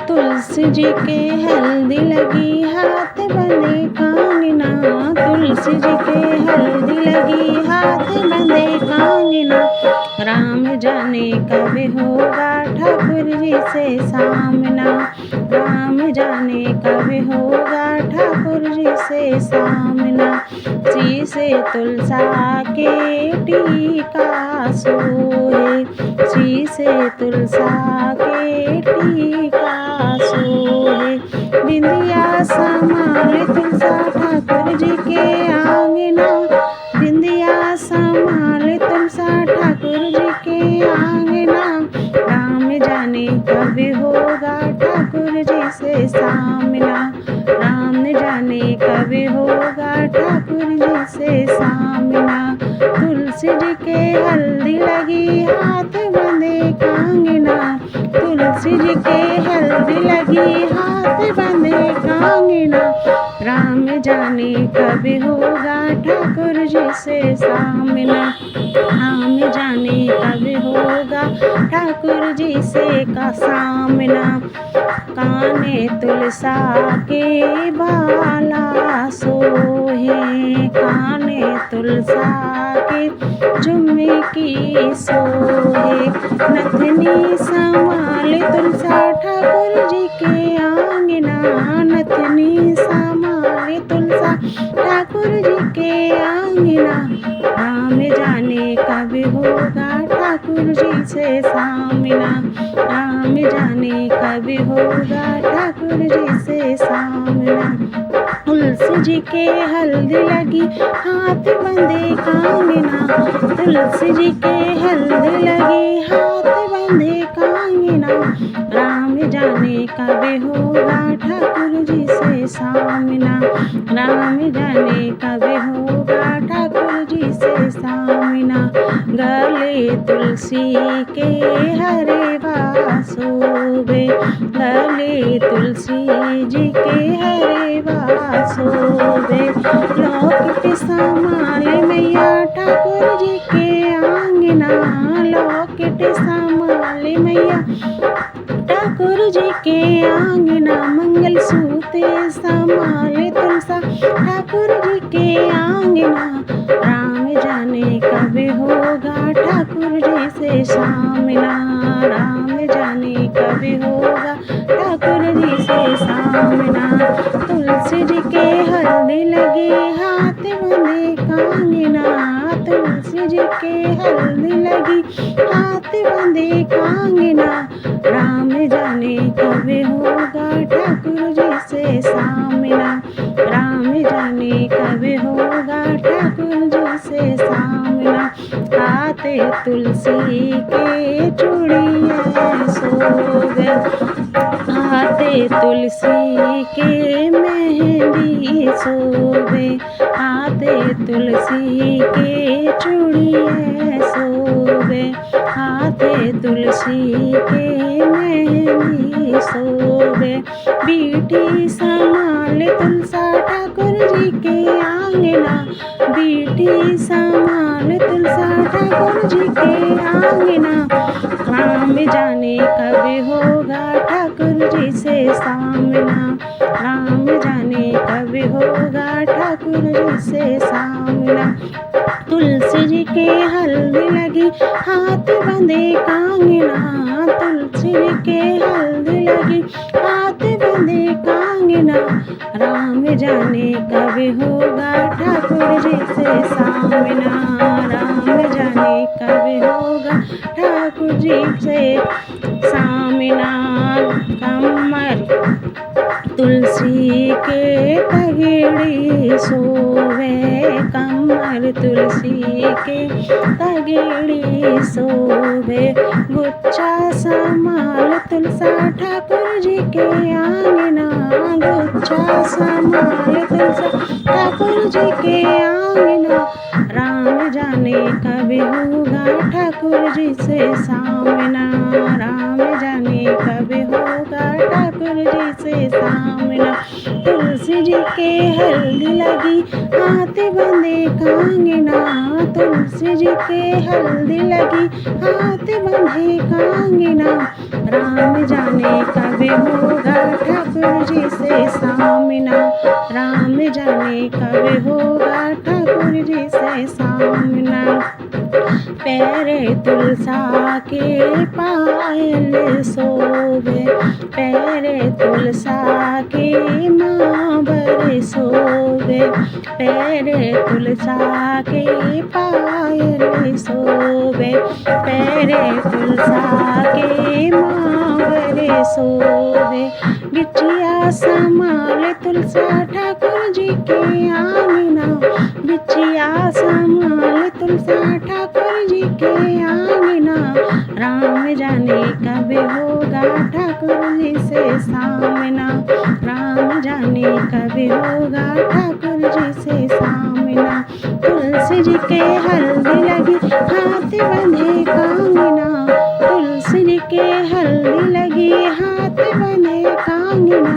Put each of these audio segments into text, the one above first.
तुलसी जी के हल्दी लगी हाथ बंधे कांगना। तुलसी जी के हल्दी लगी हाथ बंधे कांगना। राम जाने कब होगा ठाकुर जी से सामना। राम जाने कब होगा ठाकुर जी से सामना। शीसे तुलसा के टीका सोहे। शीसे तुलसा के टीका सोहे। बिंदिया समाले तुलसा ठाकुर जी के आंगना। बिंदिया समाले तुलसा ठाकुर जी के आंगना। राम जाने कब होगा ठाकुर जी से सामना। राम जाने कब होगा ठाकुर जी से सामना। तुलसी जी के हल्दी लगी हाथ बंधे कांगना। तुलसी जी के हल्दी लगी हाथ बंधे कांगना। राम जाने कब होगा ठाकुर जी से सामना। राम जाने कब होगा ठाकुर जी से का सामना। काने तुलसा के बाला सोहे। काने तुलसा के झुमकी सोहे। नथनी संभाले तुलसा ठाकुर जी के आंगना। नथनी संभाले तुलसा ठाकुर जी के आंगना। राम जाने कब होगा ठाकुर जी से सामना। राम जाने कब होगा ठाकुर जी से सामना। तुलसी जी के हल्दी लगी हाथ बंधे कांगना। तुलसी जी के हल्दी लगी हाथ बंधे कांगना। राम जाने कब होगा ठाकुर जी से सामना। राम जाने कब होगा ठाकुर जी से सामना। गले तुलसी के हरे बासोबे। गले तुलसी जी के हरे बासोबे। लौकिट संभाले मैया ठाकुर जी के आंगना। लौकिट संभाले मैया ठाकुर जी के आंगना। मंगल सूत्र संभाले तुलसा ठाकुर जी के आंगना। राम जाने कब होगा ठाकुर जी से सामना। राम जाने कब होगा ठाकुर जी से सामना। तुलसी जी के हल्दी लगी हाथ बंधे कांगना। तुलसी जी के हल्दी लगी हाथ बंधे कांगना। राम जाने कब होगा ठाकुर जी से सामना। राम जाने कब होगा ठाकुर जी से सामना। हाथे तुलसी के चूड़िया सोबे। हाथे तुलसी के मेहंदी सोबे। हाथे तुलसी के चूड़िया सोबे। हाथे तुलसी के मेहंदी सोबे। बीटी संभाले तुलसा ठाकुर जी के आंगना। बीटी संभाले तुलसा ठाकुर जी के आंगना। राम जाने कब होगा ठाकुर जी से सामना। राम जाने कब होगा ठाकुर जी से सामना। तुलसी जी के हल्दी लगी हाथ बंधे कांगना। तुलसी जी के हल्दी लगी हाथ बंधे कांगना। राम जाने कब होगा ठाकुर जी से सामना। राम जाने कब होगा ठाकुर जी से सामना। कमर तुलसी के तगड़ी सोवे। कमर तुलसी के तगड़ी सोवे। गुच्छा संभाल तुलसा ठाकुर जी के आंगना। गुच्छा संभाल तुलसा ठाकुर जी के आंगना। राम जाने कब होगा ठाकुर जी से सामना। राम जाने कब होगा ठाकुर जी से सामना। तुलसी जी जी के हल्दी लगी हाथ बंधे कांगना, तुलसी जी के हल्दी लगी हाथ बंधे कांगना। राम जाने कब होगा ठाकुर जी से सामना, राम जाने कब होगा ठाकुर जी से सामना। पैरे तुलसा के पायल सोवे, पैरे तुलसा के महावर सोवे, पैरे तुलसा के पायल सोवे, पैरे तुलसा के महावर सोवे। बिटिया संभाले तुलसा ठाकुर जी के आंगना, बिटिया संभाले तुलसा ठाकुर जी के आंगना। राम जाने कब होगा ठाकुर जी से सामना, राम जाने कब होगा ठाकुर जी से सामना। तुलसी जी के हल्दी लगी हाथ बंधे कांगना, तुलसी जी के हल्दी लगी हाथ बंधे कांगना।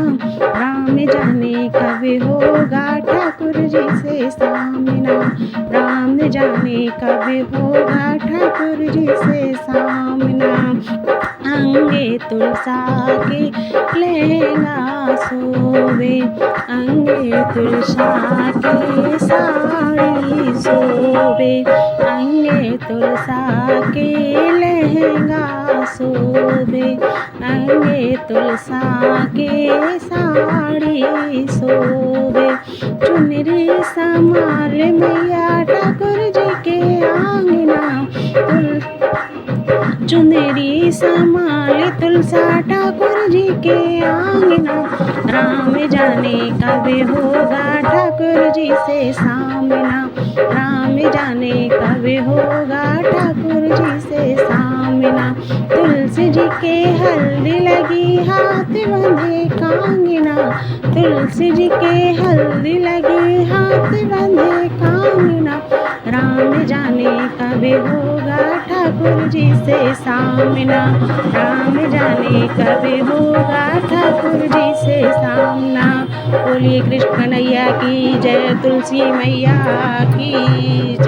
राम जाने कब होगा ठाकुर जी से सामना, राम जाने कब होगा ठाकुर जी से सामना। अंगे तुलसा के लहंगा सोवे, अंगे तुलसा के साड़ी सोवे, अंगे तुलसा के लहंगा सोवे, अंगे तुलसा के साड़ी सोवे। चुनरी संभाल मैया ठाकुर जी के आंगना, चुनरी संभाले तुलसा ठाकुर जी के आंगना। राम जाने कब होगा ठाकुर जी से सामना, राम जाने कब होगा ठाकुर जी से सामना। तुलसी जी के हल्दी लगी हाथ बंधे कांगना, तुलसी जी के हल्दी लगी हाथ बंधे कांगना। राम जाने कब होगा ठाकुर जी से सामना, राम जाने कब होगा ठाकुर जी से सामना। बोलिए कृष्ण कन्हैया की जय, तुलसी मैया की जय।